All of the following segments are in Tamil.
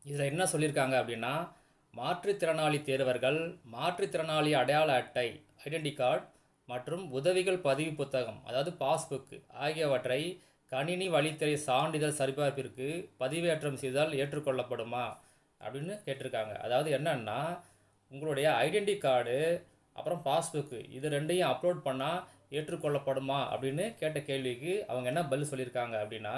இதில் என்ன சொல்லியிருக்காங்க அப்படின்னா, மாற்றுத்திறனாளி தேர்வர்கள் மாற்றுத்திறனாளி அடையாள அட்டை ஐடென்டி கார்டு மற்றும் உதவிகள் பதிவு புத்தகம் அதாவது பாஸ்புக் ஆகியவற்றை கணினி வழித்துறை சான்றிதழ் சரிபார்ப்பிற்கு பதிவேற்றம் செய்தால் ஏற்றுக்கொள்ளப்படுமா அப்படின்னு கேட்டிருக்காங்க. அதாவது என்னன்னா, உங்களுடைய ஐடென்டி கார்டு அப்புறம் பாஸ்புக்கு இது ரெண்டையும் அப்லோட் பண்ணால் ஏற்றுக்கொள்ளப்படுமா அப்படின்னு கேட்ட கேள்விக்கு அவங்க என்ன பதில் சொல்லியிருக்காங்க அப்படின்னா,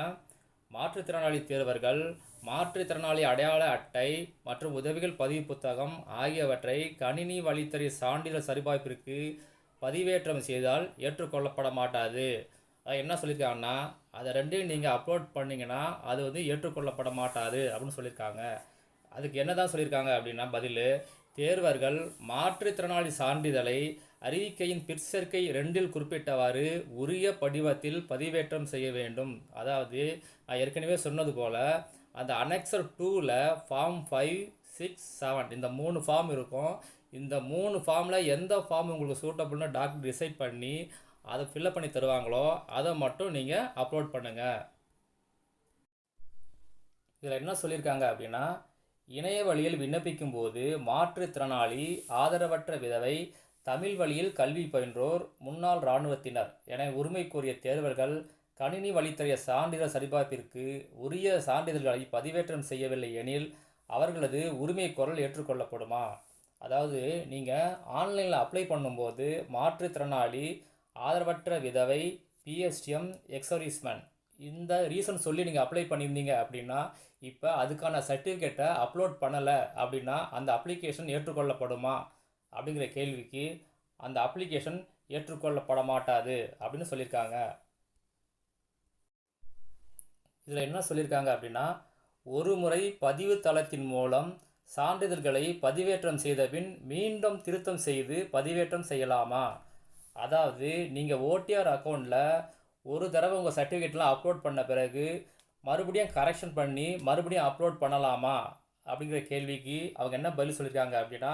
மாற்றுத்திறனாளி தேர்வர்கள் மாற்றுத்திறனாளி அடையாள அட்டை மற்றும் உதவிகள் பதிவு புத்தகம் ஆகியவற்றை கணினி வழித்துறை சான்றிதழ் சரிபார்ப்பிற்கு பதிவேற்றம் செய்தால் ஏற்றுக்கொள்ளப்பட மாட்டாது. அது என்ன சொல்லியிருக்காங்கன்னா, அதை ரெண்டையும் நீங்கள் அப்லோட் பண்ணிங்கன்னா அது வந்து ஏற்றுக்கொள்ளப்பட மாட்டாது அப்படின்னு சொல்லியிருக்காங்க. அதுக்கு என்ன தான் சொல்லியிருக்காங்க அப்படின்னா பதில், தேர்வர்கள் மாற்றுத்திறனாளி சான்றிதழை அறிவிக்கையின் பிற்சேர்க்கை 2இல் குறிப்பிட்டவாறு உரிய படிவத்தில் பதிவேற்றம் செய்ய வேண்டும். அதாவது நான் ஏற்கனவே சொன்னது போல் அந்த அனெக்சர் 2ல் ஃபார்ம் 5, 6, 7 இந்த 3 ஃபார்ம் இருக்கும். இந்த 3 ஃபார்மில் எந்த ஃபார்ம் உங்களுக்கு சூட்டபுள்னு டாக்டர் டிசைட் பண்ணி அதை ஃபில்அப் பண்ணி தருவாங்களோ அதை மட்டும் நீங்கள் அப்லோட் பண்ணுங்கள். இதில் என்ன சொல்லியிருக்காங்க அப்படின்னா, இணைய வழியில் விண்ணப்பிக்கும் போது மாற்றுத்திறனாளி ஆதரவற்ற விதவை தமிழ் வழியில் கல்வி பயின்றோர் முன்னாள் இராணுவத்தினர் என உரிமை கோரிய தேர்வர்கள் கணினி வழித்துறை சான்றிதழ் சரிபார்ப்பிற்கு உரிய சான்றிதழ்களை பதிவேற்றம் செய்யவில்லை எனில் அவர்களது உரிமை குரல் ஏற்றுக்கொள்ளப்படுமா? அதாவது நீங்கள் ஆன்லைனில் அப்ளை பண்ணும்போது மாற்றுத்திறனாளி ஆதரவற்ற விதவை பிஎஸ்டிஎம் எக்ஸர்வீஸ்மேன் இந்த ரீசன் சொல்லி நீங்கள் அப்ளை பண்ணியிருந்தீங்க அப்படின்னா இப்போ அதுக்கான சர்டிஃபிகேட்டை அப்லோட் பண்ணலை அப்படின்னா அந்த அப்ளிகேஷன் ஏற்றுக்கொள்ளப்படுமா அப்படிங்கிற கேள்விக்கு அந்த அப்ளிகேஷன் ஏற்றுக்கொள்ளப்பட மாட்டாது அப்படின்னு சொல்லியிருக்காங்க. இதில் என்ன சொல்லியிருக்காங்க அப்படின்னா, ஒரு முறை பதிவு தளத்தின் மூலம் சான்றிதழ்களை பதிவேற்றம் செய்த பின் மீண்டும் திருத்தம் செய்து பதிவேற்றம் செய்யலாமா? அதாவது நீங்கள் ஓடிஆர் அக்கௌண்ட்டில் ஒரு தடவை உங்கள் சர்டிஃபிகேட்லாம் அப்லோட் பண்ண பிறகு மறுபடியும் கரெக்ஷன் பண்ணி மறுபடியும் அப்லோட் பண்ணலாமா அப்படிங்கிற கேள்விக்கு அவங்க என்ன பதில் சொல்லியிருக்காங்க அப்படின்னா,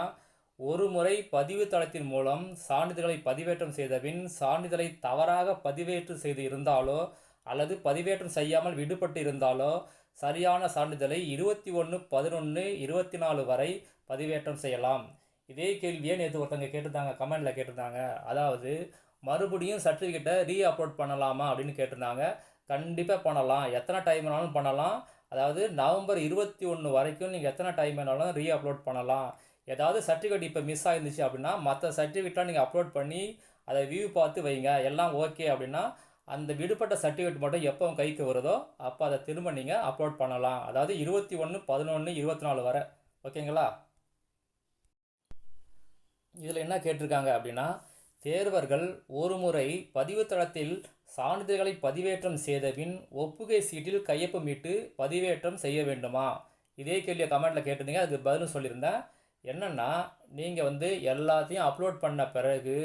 ஒரு முறை பதிவு தளத்தின் மூலம் சான்றிதழ்களை பதிவேற்றம் செய்த பின் சான்றிதழை தவறாக பதிவேற்று செய்து இருந்தாலோ அல்லது பதிவேற்றம் செய்யாமல் விடுபட்டு இருந்தாலோ சரியான சான்றிதழை 21/11/24 வரை பதிவேற்றம் செய்யலாம். இதே கேள்வியை நேற்று ஒருத்தங்க கேட்டிருந்தாங்க, கமெண்டில் கேட்டிருந்தாங்க. அதாவது மறுபடியும் சர்டிஃபிகேட்டை அப்லோட் பண்ணலாமா அப்படின்னு கேட்டிருந்தாங்க. கண்டிப்பாக பண்ணலாம், எத்தனை டைம் வேணாலும் பண்ணலாம். அதாவது நவம்பர் 21 வரைக்கும் நீங்கள் எத்தனை டைம் வேணாலும் அப்லோட் பண்ணலாம். ஏதாவது சர்டிஃபிகேட் இப்போ மிஸ் ஆயிருந்துச்சு அப்படின்னா மற்ற சர்டிஃபிகேட்லாம் நீங்கள் அப்லோட் பண்ணி அதை வியூ பார்த்து வைங்க. எல்லாம் ஓகே அப்படின்னா அந்த விடுபட்ட சர்டிஃபிகேட் மட்டும் எப்போ கைக்கு வருதோ அப்போ அதை திரும்ப நீங்கள் அப்லோட் பண்ணலாம். அதாவது 21/11/24 வரை. ஓகேங்களா? இதில் என்ன கேட்டிருக்காங்க அப்படின்னா, தேர்வர்கள் ஒரு முறை பதிவுத்தளத்தில் சான்றிதழ்களை பதிவேற்றம் செய்த பின் ஒப்புகை சீட்டில் கையொப்பமிட்டு பதிவேற்றம் செய்ய வேண்டுமா? இதே கேள்வியை கமெண்ட்டில் கேட்டிருந்தீங்க, அதுக்கு பதிலும் சொல்லியிருந்தேன். என்னென்னா, நீங்கள் வந்து எல்லாத்தையும் அப்லோட் பண்ண பிறகு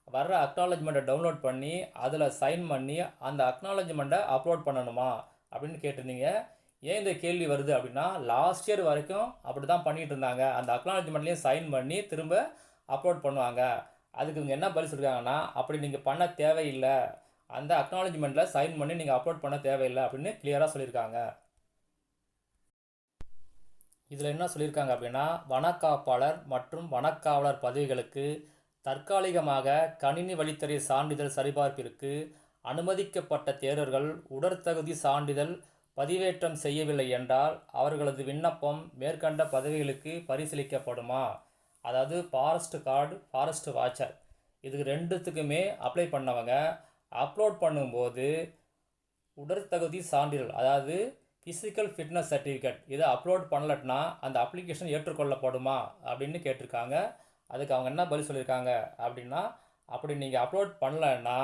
வர்ற அக்னாலஜ்மெண்ட்டை டவுன்லோட் பண்ணி அதில் சைன் பண்ணி அந்த அக்னாலஜ்மெண்ட்டை அப்லோட் பண்ணணுமா அப்படின்னு கேட்டிருந்தீங்க. ஏன் இந்த கேள்வி வருது அப்படின்னா, லாஸ்ட் இயர் வரைக்கும் அப்படி தான் பண்ணிகிட்டு இருந்தாங்க. அந்த அக்னாலஜ்மெண்ட்லேயும் சைன் பண்ணி திரும்ப அப்லோட் பண்ணுவாங்க. அதுக்கு இவங்க என்ன பதில் சொல்லியிருக்காங்கன்னா, அப்படி நீங்கள் பண்ண தேவையில்லை, அந்த அக்னாலஜ்மெண்ட்டில் சைன் பண்ணி நீங்கள் அப்லோட் பண்ண தேவையில்லை அப்படின்னு கிளியராக சொல்லியிருக்காங்க. இதில் என்ன சொல்லியிருக்காங்க அப்படின்னா, வனக்காப்பாளர் மற்றும் வனக்காவலர் பதவிகளுக்கு தற்காலிகமாக கணினி வழித்துறை சான்றிதழ் சரிபார்ப்பிற்கு அனுமதிக்கப்பட்ட தேர்வர்கள் உடற்தகுதி சான்றிதழ் பதிவேற்றம் செய்யவில்லை என்றால் அவர்களது விண்ணப்பம் மேற்கண்ட பதவிகளுக்கு பரிசீலிக்கப்படுமா? அதாவது ஃபாரஸ்ட் கார்டு, ஃபாரஸ்ட் வாட்சர் இதுக்கு ரெண்டுத்துக்குமே அப்ளை பண்ணவங்க அப்லோட் பண்ணும்போது உடற்தகுதி சான்றிதழ் அதாவது ஃபிசிக்கல் ஃபிட்னஸ் சர்டிஃபிகேட் இதை அப்லோட் பண்ணலட்னா அந்த அப்ளிகேஷன் ஏற்றுக்கொள்ளப்படுமா அப்படின்னு கேட்டிருக்காங்க. அதுக்கு அவங்க என்ன பதில் சொல்லியிருக்காங்க அப்படின்னா, அப்படி நீங்கள் அப்லோட் பண்ணலன்னா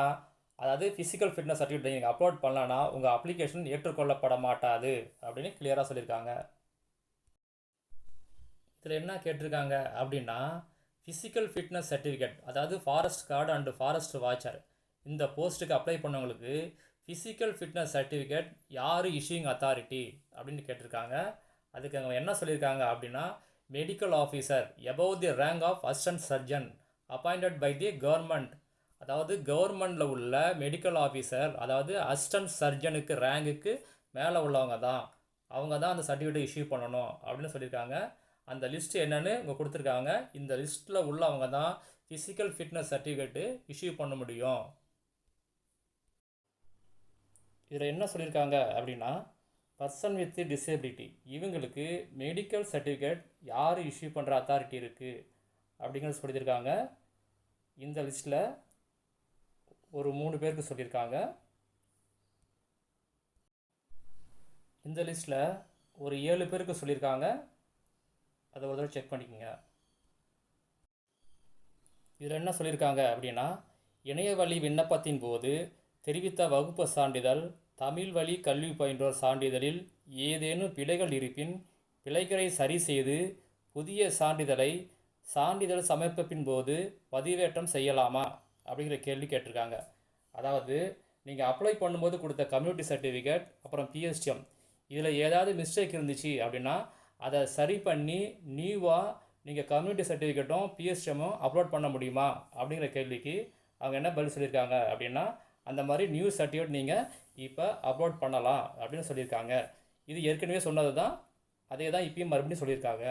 அதாவது ஃபிசிக்கல் ஃபிட்னஸ் சர்டிஃபிகேட் நீங்கள் அப்லோட் பண்ணலன்னா உங்கள் அப்ளிகேஷன் ஏற்றுக்கொள்ளப்பட மாட்டாது அப்படின்னு கிளியராக சொல்லியிருக்காங்க. இதில் என்ன கேட்டிருக்காங்க அப்படின்னா, ஃபிசிக்கல் ஃபிட்னஸ் சர்டிஃபிகேட் அதாவது forest guard and forest watcher இந்த போஸ்ட்டுக்கு அப்ளை பண்ணவங்களுக்கு ஃபிசிக்கல் ஃபிட்னஸ் சர்டிஃபிகேட் யார் இஷ்யூயிங் அத்தாரிட்டி அப்படின்னு கேட்டிருக்காங்க. அதுக்கு அவங்க என்ன சொல்லியிருக்காங்க அப்படின்னா, medical officer above the rank of assistant surgeon appointed by the government. அதாவது கவர்மெண்டில் உள்ள மெடிக்கல் ஆஃபீஸர் அதாவது அசிஸ்டன்ட் சர்ஜனுக்கு ரேங்குக்கு மேலே உள்ளவங்க தான் அவங்க தான் அந்த சர்டிஃபிகேட்டை இஷ்யூ பண்ணணும் அப்படின்னு சொல்லியிருக்காங்க. அந்த லிஸ்ட் என்னன்னு இங்கே கொடுத்துருக்காங்க. இந்த லிஸ்ட்டில் உள்ளவங்க தான் ஃபிசிக்கல் ஃபிட்னஸ் சர்டிஃபிகேட்டு இஷ்யூ பண்ண முடியும். இதில் என்ன சொல்லியிருக்காங்க அப்படின்னா, பர்சன் வித் டிசேபிலிட்டி இவங்களுக்கு மெடிக்கல் சர்டிஃபிகேட் யார் இஷ்யூ பண்ணுற அத்தாரிட்டி இருக்குது அப்படிங்கிறது சொல்லியிருக்காங்க. இந்த லிஸ்ட்டில் ஒரு 3 பேருக்கு சொல்லியிருக்காங்க. இந்த லிஸ்ட்டில் ஒரு 7 பேருக்கு சொல்லியிருக்காங்க. அதை ஒரு தடவை செக் பண்ணிக்கோங்க. இதில் என்ன சொல்லியிருக்காங்க அப்படின்னா, இணைய வழி விண்ணப்பத்தின் போது தெரிவித்த வகுப்பு சான்றிதழ், தமிழ் வழி கல்வி பயின்றோர் சான்றிதழில் ஏதேனும் பிழைகள் இருப்பின் பிழைகளை சரி செய்து புதிய சான்றிதழ் சமர்ப்பிப்பின் போது பதிவேற்றம் செய்யலாமா அப்படிங்கிற கேள்வி கேட்டிருக்காங்க. அதாவது நீங்கள் அப்ளை பண்ணும்போது கொடுத்த கம்யூனிட்டி சர்டிஃபிகேட் அப்புறம் பிஎஸ்டிஎம் இதில் ஏதாவது மிஸ்டேக் இருந்துச்சு அப்படின்னா அதை சரி பண்ணி நியூவாக நீங்கள் கம்யூனிட்டி சர்டிஃபிகேட்டும் பிஎஸ்டிஎம்மும் அப்லோட் பண்ண முடியுமா அப்படிங்கிற கேள்விக்கு அவங்க என்ன பதில் சொல்லியிருக்காங்க அப்படின்னா, அந்த மாதிரி நியூ சர்டிஃபிகேட் நீங்கள் இப்போ அப்லோட் பண்ணலாம் அப்படின்னு சொல்லியிருக்காங்க. இது ஏற்கனவே சொன்னது தான், அதே தான் இப்பயும் மறுபடியும் சொல்லியிருக்காங்க.